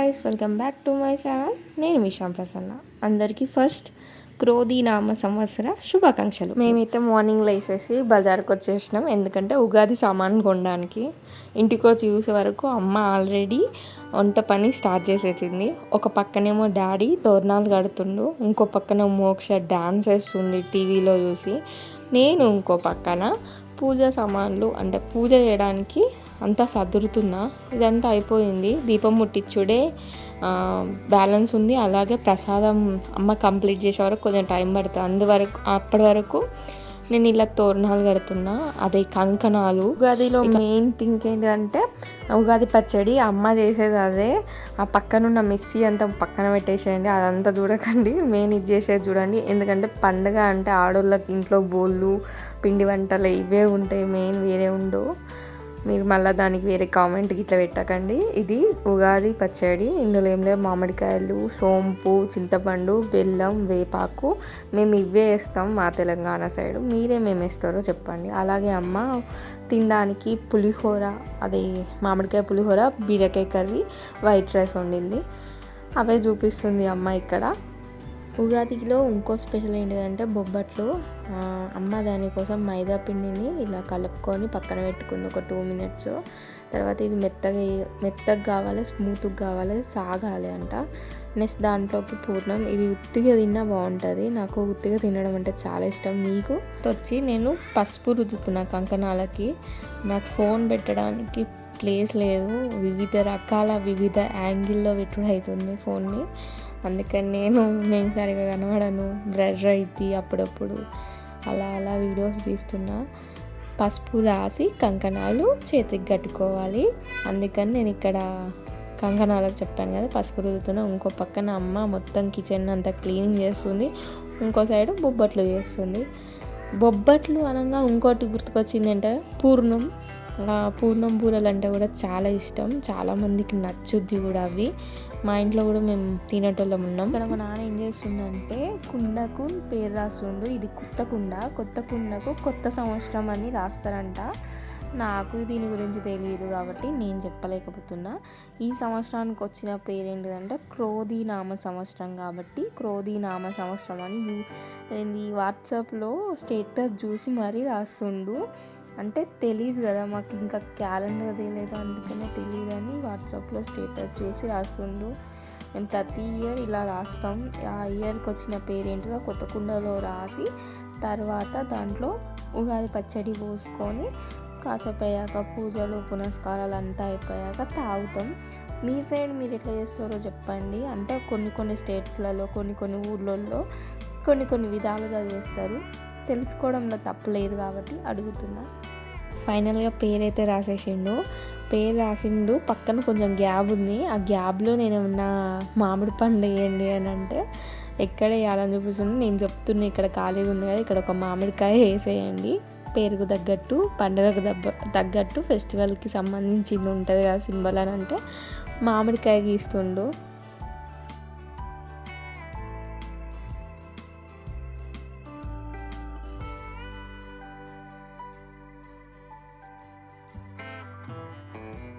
Guys, welcome back to my channel. నేను మీ శ్యామ్ ప్రసన్న. అందరికీ first క్రోధీ నామ సంవత్సర శుభాకాంక్షలు. మేమైతే మార్నింగ్ లేసేసి బజార్కి వచ్చేసినాం, ఎందుకంటే ఉగాది సామాన్ కొనడానికి. ఇంటికి వచ్చి చూసే వరకు అమ్మ ఆల్రెడీ వంట పని స్టార్ట్ చేసేసింది. ఒక పక్కనేమో డాడీ తోరణాలు కడుతుండు, ఇంకో పక్కన మోక్ష డ్యాన్స్ వేస్తుంది టీవీలో చూసి. నేను ఇంకో పక్కన పూజ సామాన్లు అంటే పూజ చేయడానికి అంతా సదురుతున్నా. ఇదంతా అయిపోయింది, దీపం ముట్టించుడే బ్యాలెన్స్ ఉంది. అలాగే ప్రసాదం అమ్మ కంప్లీట్ చేసే వరకు కొంచెం టైం పడుతుంది. అప్పటి వరకు నేను ఇలా తోరణాలు కడుతున్నా, అదే కంకణాలు. ఉగాదిలో మెయిన్ థింగ్ ఏంటంటే ఉగాది పచ్చడి అమ్మ చేసేది అదే. ఆ పక్కనున్న మిక్సీ అంతా పక్కన పెట్టేసేయండి, అదంతా చూడకండి. మెయిన్ ఇది చేసేది చూడండి, ఎందుకంటే పండుగ అంటే ఆడోళ్ళకి ఇంట్లో బోళ్ళు పిండి వంటలు ఇవే ఉంటాయి, మెయిన్ వేరే ఉండవు. మీరు మళ్ళీ దానికి వేరే కామెంట్ ఇట్లా పెట్టకండి. ఇది ఉగాది పచ్చడి. ఇందులో ఏం లేదు, మామిడికాయలు, సోంపు, చింతపండు, బెల్లం, వేపాకు. మేము ఇవే వేస్తాం మా తెలంగాణ సైడ్. మీరేమేమి వేస్తారో చెప్పండి. అలాగే అమ్మ తినడానికి పులిహోర, అదే మామిడికాయ పులిహోర, బీరకాయ కర్రీ, వైట్ రైస్ వండింది. అవే చూపిస్తుంది అమ్మ ఇక్కడ. ఉగాదిలో ఇంకో స్పెషల్ ఏంటిదంటే బొబ్బట్లు. అమ్మ దానికోసం మైదా పిండిని ఇలా కలుపుకొని పక్కన పెట్టుకుంది ఒక 2 minutes. తర్వాత ఇది మెత్తగా కావాలి, స్మూత్గా కావాలి, సాగాలి అంట. నెక్స్ట్ దాంట్లోకి పూర్ణం. ఇది ఉత్తిగా తిన్నా బాగుంటుంది, నాకు ఉత్తిగా తినడం అంటే చాలా ఇష్టం. మీకు వచ్చి నేను పసుపు రుద్దుతున్నా కంకణాలకి. నాకు ఫోన్ పెట్టడానికి ప్లేస్ లేదు, వివిధ రకాల వివిధ యాంగిల్లో పెట్టుడు అవుతుంది ఫోన్ని. అందుకని నేను సరిగా కనబడను, బ్లర్ అవుతుంది అప్పుడప్పుడు. అలా వీడియోస్ తీస్తున్నా. పసుపు రాసి కంకణాలు చేతికి కట్టుకోవాలి, అందుకని నేను ఇక్కడ కంకణాలకు చెప్పాను కదా పసుపు రుద్దుతున్నా. ఇంకో పక్కన అమ్మ మొత్తం కిచెన్ అంతా క్లీనింగ్ చేస్తుంది, ఇంకో సైడ్ బొబ్బట్లు చేస్తుంది. బొబ్బట్లు అనగా ఇంకోటి గుర్తుకొచ్చింది అంటే పూర్ణం. పూర్ణం బూరెలు అంటే కూడా చాలా ఇష్టం, చాలామందికి నచ్చుద్ది కూడా అవి. మా ఇంట్లో కూడా మేము తినేటోళ్ళం ఉన్నాం. ఇక్కడ మా నాన్న ఏం చేస్తుండంటే కుండకు పేరు రాస్తుండు. ఇది కొత్త కుండకు కొత్త సంవత్సరం అని రాస్తారంట. నాకు దీని గురించి తెలియదు కాబట్టి నేను చెప్పలేకపోతున్నా. ఈ సంవత్సరానికి వచ్చిన పేరేంటిదంటే క్రోధీ నామ సంవత్సరం, కాబట్టి క్రోధీ నామ సంవత్సరం అని వాట్సాప్లో స్టేటస్ చూసి మరీ రాస్తుండు. అంటే తెలియదు కదా మాకు, ఇంకా క్యాలెండర్ తెలియదు, అందుకనే తెలియదని వాట్సాప్లో స్టేటస్ చూసి రాస్తుండు. మేము ప్రతి ఇయర్ ఇలా రాస్తాం. ఆ ఇయర్కి వచ్చిన పేరేంటిదో కొత్త కుండలో రాసి తర్వాత దాంట్లో ఉగాది పచ్చడి పోసుకొని కాసేపు అయ్యాక పూజలు పునస్కారాలు అంతా అయిపోయాక తాగుతాం. మీ సైడ్ మీరు ఎట్లా చేస్తారో చెప్పండి. అంటే కొన్ని స్టేట్స్లలో కొన్ని ఊర్లలో కొన్ని విధాలుగా చేస్తారు. తెలుసుకోవడంలో తప్పులేదు కాబట్టి అడుగుతున్నా. ఫైనల్గా పేరైతే రాసిండు. పక్కన కొంచెం గ్యాప్ ఉంది, ఆ గ్యాప్లో నేను ఏమన్నా మామిడి పండు వేయండి అని అంటే ఎక్కడ వేయాలని చూపిస్తుంది. నేను చెప్తున్నా ఇక్కడ ఖాళీగా ఉంది కదా, ఇక్కడ ఒక మామిడికాయ వేసేయండి. పేరుకు తగ్గట్టు, పండుగకు తగ్గట్టు, ఫెస్టివల్కి సంబంధించింది ఉంటుంది కదా సింబల్ అని అంటే మామిడికాయ గీస్తుండు.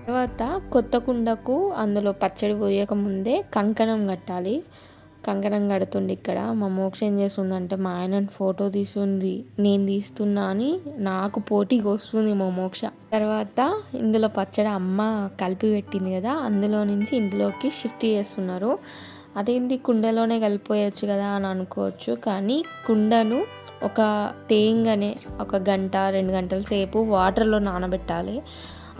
తర్వాత కొత్త కుండకు అందులో పచ్చడి పోయక ముందే కంకణం కట్టాలి. కంకణం కడుతుంది ఇక్కడ. మా మోక్ష ఏం చేస్తుందంటే మా ఆయనని ఫోటో తీసుంది, నేను తీస్తున్నా అని నాకు పోటీకి వస్తుంది మా మోక్ష. తర్వాత ఇందులో పచ్చడి అమ్మ కలిపి పెట్టింది కదా, అందులో నుంచి ఇందులోకి షిఫ్ట్ చేస్తున్నారు. అదేంటి కుండలోనే కలిపిపోయచ్చు కదా అని అనుకోవచ్చు, కానీ కుండను ఒక తేంగానే 1 గంట 2 గంటల సేపు వాటర్లో నానబెట్టాలి.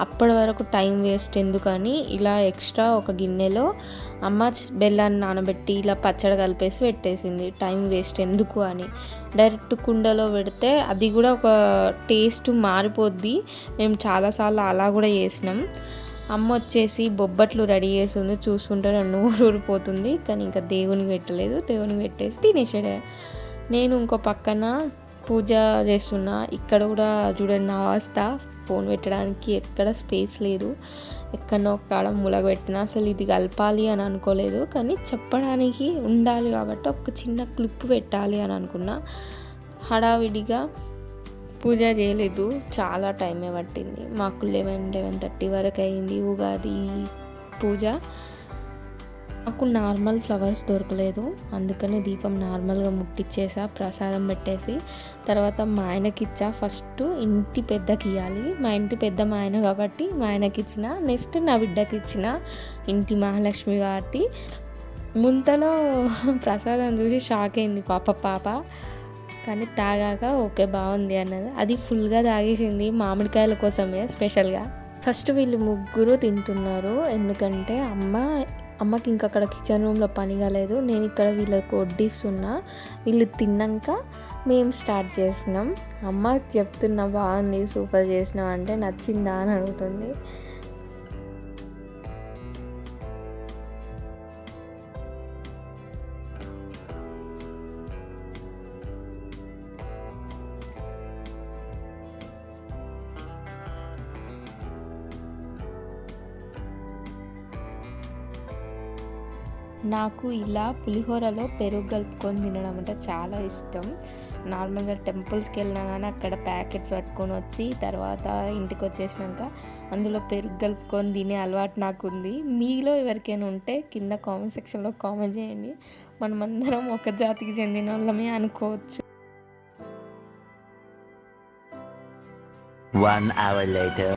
అప్పటి వరకు టైం వేస్ట్ ఎందుకని ఇలా ఎక్స్ట్రా ఒక గిన్నెలో అమ్మ బెల్లాన్ని నానబెట్టి ఇలా పచ్చడి కలిపేసి పెట్టేసింది. టైం వేస్ట్ ఎందుకు అని. డైరెక్ట్ కుండలో పెడితే అది కూడా ఒక టేస్ట్ మారిపోద్ది. మేము చాలాసార్లు అలా కూడా చేసినాం. అమ్మ వచ్చేసి బొబ్బట్లు రెడీ చేస్తుంది, చూసుకుంటే నోరు ఊరిపోతుంది. కానీ ఇంకా దేవునికి పెట్టలేదు, దేవునికి పెట్టేసి తినేసాడే. నేను ఇంకో పక్కన పూజ చేస్తున్నా. ఇక్కడ కూడా చూడండి నా అవస్థ, ఫోన్ పెట్టడానికి ఎక్కడ స్పేస్ లేదు, ఎక్కడో కాడ మూలగ పెట్టినా. అసలు ఇది కలపాలి అని అనుకోలేదు, కానీ చెప్పడానికి ఉండాలి కాబట్టి ఒక చిన్న క్లిప్ పెట్టాలి అని అనుకున్నా. హడావిడిగా పూజ చేయలేదు, చాలా టైమే పట్టింది. మాకు 11-11:30 వరకు అయింది ఉగాది పూజ. నాకు నార్మల్ ఫ్లవర్స్ దొరకలేదు, అందుకని దీపం నార్మల్గా ముట్టించేసా, ప్రసాదం పెట్టేసి తర్వాత మా ఆయనకి ఇచ్చా. ఫస్ట్ ఇంటి పెద్దకి ఇవ్వాలి, మా ఇంటి పెద్ద మా ఆయన కాబట్టి మా ఆయనకి ఇచ్చిన. నెక్స్ట్ నా బిడ్డకి ఇచ్చిన, ఇంటి మహాలక్ష్మి కాబట్టి. ముంతలో ప్రసాదం చూసి షాక్ అయింది పాప, కానీ తాగాక ఓకే బాగుంది అన్నది. అది ఫుల్గా తాగేసింది, మామిడికాయల కోసమే స్పెషల్గా. ఫస్ట్ వీళ్ళు ముగ్గురు తింటున్నారు, ఎందుకంటే అమ్మకి ఇంకా అక్కడ కిచెన్ రూమ్లో పని కాలేదు. నేను ఇక్కడ వీళ్ళకి వడ్డిస్తున్నా. వీళ్ళు తిన్నాక మేము స్టార్ట్ చేసినాం. అమ్మకి చెప్తున్నా బాగుంది సూపర్ చేసినాం అంటే నచ్చిందా అని అడుగుతుంది. నాకు ఇలా పులిహోరలో పెరుగు కలుపుకొని తినడం అంటే చాలా ఇష్టం. నార్మల్గా టెంపుల్స్కి వెళ్ళినా కానీ అక్కడ ప్యాకెట్స్ పట్టుకొని వచ్చి తర్వాత ఇంటికి వచ్చేసినాక అందులో పెరుగు కలుపుకొని తినే అలవాటు నాకు ఉంది. మీలో ఎవరికైనా ఉంటే కింద కామెంట్ సెక్షన్లో కామెంట్ చేయండి. మనమందరం ఒక జాతికి చెందిన వాళ్ళమే అనుకోవచ్చు. 1 hour later.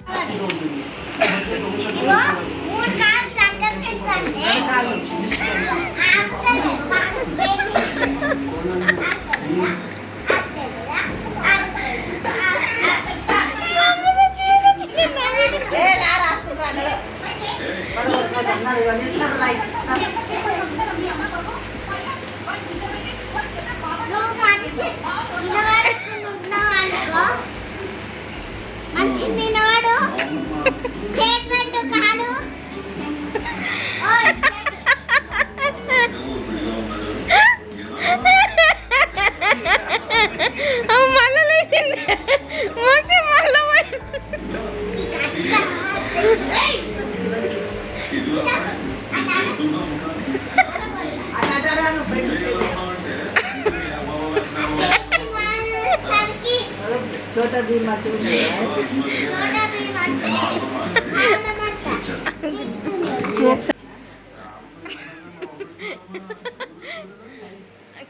छोटा भीम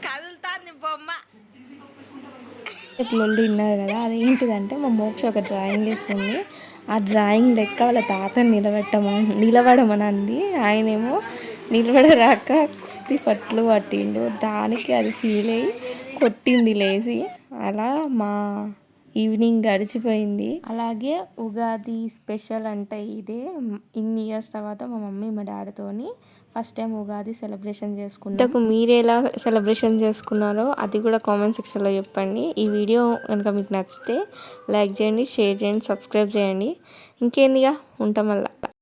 కదులుతాంది బొమ్మ. లొల్లి విన్నారు కదా, అదేంటిదంటే మా మోక్ష ఒక డ్రాయింగ్ వేస్తుంది. ఆ డ్రాయింగ్ లెక్క వాళ్ళ తాతని నిలబడమని అంది. ఆయనేమో నిలబడరాక కుస్తీ పట్లు పట్టిండు. దానికి అది ఫీల్ అయ్యి కొట్టింది లేచి. అలా మా ఈవినింగ్ గడిచిపోయింది. అలాగే ఉగాది స్పెషల్ అంటే ఇదే. ఇన్ని ఇయర్స్ తర్వాత మా మమ్మీ మా డాడీతోని ఫస్ట్ టైం ఉగాది సెలబ్రేషన్ చేసుకున్నాం. ఇంతకు మీరు ఎలా సెలబ్రేషన్ చేసుకున్నారో అది కూడా కామెంట్ సెక్షన్లో చెప్పండి. ఈ వీడియో కనుక మీకు నచ్చితే లైక్ చేయండి, షేర్ చేయండి, సబ్స్క్రైబ్ చేయండి. ఇంకేందిగా ఉంటాం మళ్ళీ.